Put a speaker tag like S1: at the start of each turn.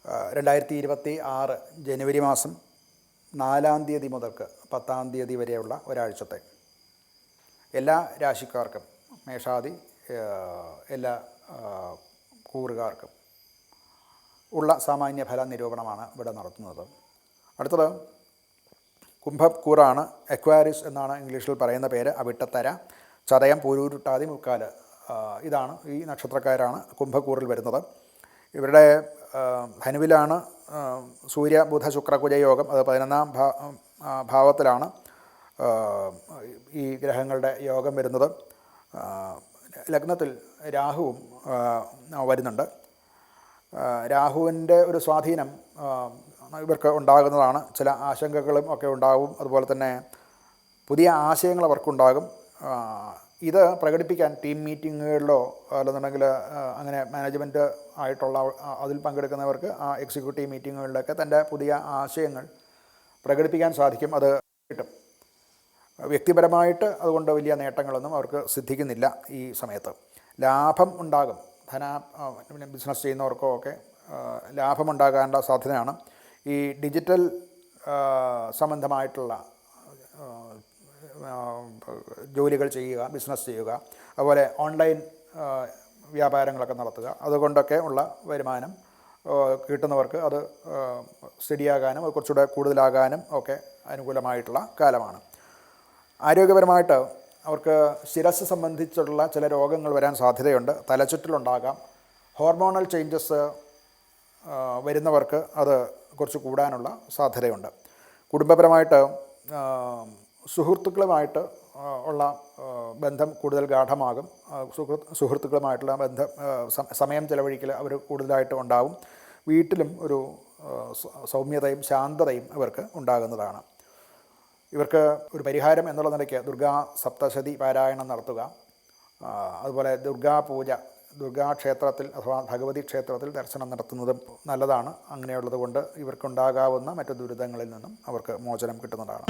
S1: 2026 ജനുവരി മാസം 4-ാം തീയതി മുതൽക്ക് 10-ാം തീയതി വരെയുള്ള ഒരാഴ്ചത്തെ എല്ലാ രാശിക്കാർക്കും, മേഷാദി എല്ലാ കൂറുകാർക്കും ഉള്ള സാമാന്യ ഫല നിരൂപണമാണ് ഇവിടെ നടത്തുന്നത്. അടുത്തത് കുംഭക്കൂറാണ്. എക്വാരിസ് എന്നാണ് ഇംഗ്ലീഷിൽ പറയുന്ന പേര്. അവിട്ടത്തര, ചതയം, പൂരൂരുട്ടാതി, മുക്കാല് ഇതാണ് ഈ നക്ഷത്രക്കാരാണ് കുംഭക്കൂറിൽ വരുന്നത്. ഇവരുടെ ധനുവിലാണ് സൂര്യ ബുധ ശുക്ര കുജ യോഗം. അത് 11-ാം ഭാവത്തിലാണ് ഈ ഗ്രഹങ്ങളുടെ യോഗം വരുന്നത്. ലഗ്നത്തിൽ രാഹുവും വരുന്നുണ്ട്. രാഹുവിൻ്റെ ഒരു സ്വാധീനം ഇവർക്ക് ഉണ്ടാകുന്നതാണ്. ചില ആശങ്കകളും ഒക്കെ ഉണ്ടാകും. അതുപോലെ തന്നെ പുതിയ ആശയങ്ങൾ അവർക്കുണ്ടാകും. ഇത് പ്രകടിപ്പിക്കാൻ ടീം മീറ്റിങ്ങുകളിലോ അല്ലെന്നുണ്ടെങ്കിൽ അങ്ങനെ മാനേജ്മെൻറ്റ് ആയിട്ടുള്ള അതിൽ പങ്കെടുക്കുന്നവർക്ക് ആ എക്സിക്യൂട്ടീവ് മീറ്റിങ്ങുകളിലൊക്കെ തൻ്റെ പുതിയ ആശയങ്ങൾ പ്രകടിപ്പിക്കാൻ സാധിക്കും. അത് കിട്ടും. വ്യക്തിപരമായിട്ട് അതുകൊണ്ട് വലിയ നേട്ടങ്ങളൊന്നും അവർക്ക് സിദ്ധിക്കുന്നില്ല ഈ സമയത്ത്. ലാഭം ഉണ്ടാകും. ബിസിനസ് ചെയ്യുന്നവർക്കോ ഒക്കെ ലാഭമുണ്ടാകാനുള്ള സാധ്യതയാണ്. ഈ ഡിജിറ്റൽ സംബന്ധമായിട്ടുള്ള ജോലികൾ ചെയ്യുക, ബിസിനസ് ചെയ്യുക, അതുപോലെ ഓൺലൈൻ വ്യാപാരങ്ങളൊക്കെ നടത്തുക, അതുകൊണ്ടൊക്കെ ഉള്ള വരുമാനം കിട്ടുന്നവർക്ക് അത് സ്റ്റഡിയാകാനും അത് കുറച്ചുകൂടെ കൂടുതലാകാനും ഒക്കെ അനുകൂലമായിട്ടുള്ള കാലമാണ്. ആരോഗ്യപരമായിട്ട് അവർക്ക് ശിരസ്സ് സംബന്ധിച്ചുള്ള ചില രോഗങ്ങൾ വരാൻ സാധ്യതയുണ്ട്. തലചുറ്റലുണ്ടാകാം. ഹോർമോണൽ ചേഞ്ചസ് വരുന്നവർക്ക് അത് കുറച്ച് കൂടാനുള്ള സാധ്യതയുണ്ട്. കുടുംബപരമായിട്ട് സുഹൃത്തുക്കളുമായിട്ട് ഉള്ള ബന്ധം കൂടുതൽ ഗാഠമാകും. സുഹൃത്തുക്കളുമായിട്ടുള്ള ബന്ധം സമയം ചെലവഴിക്കൽ അവർ കൂടുതലായിട്ട് ഉണ്ടാവും. വീട്ടിലും ഒരു സൗമ്യതയും ശാന്തതയും ഇവർക്ക് ഉണ്ടാകുന്നതാണ്. ഇവർക്ക് ഒരു പരിഹാരം എന്നുള്ള നിലയ്ക്ക് ദുർഗാ സപ്തശതി പാരായണം നടത്തുക, അതുപോലെ ദുർഗാപൂജ, ദുർഗാക്ഷേത്രത്തിൽ അഥവാ ഭഗവതി ക്ഷേത്രത്തിൽ ദർശനം നടത്തുന്നതും നല്ലതാണ്. അങ്ങനെയുള്ളത് കൊണ്ട് ഇവർക്കുണ്ടാകാവുന്ന മറ്റു ദുരിതങ്ങളിൽ നിന്നും അവർക്ക് മോചനം കിട്ടുന്നതാണ്.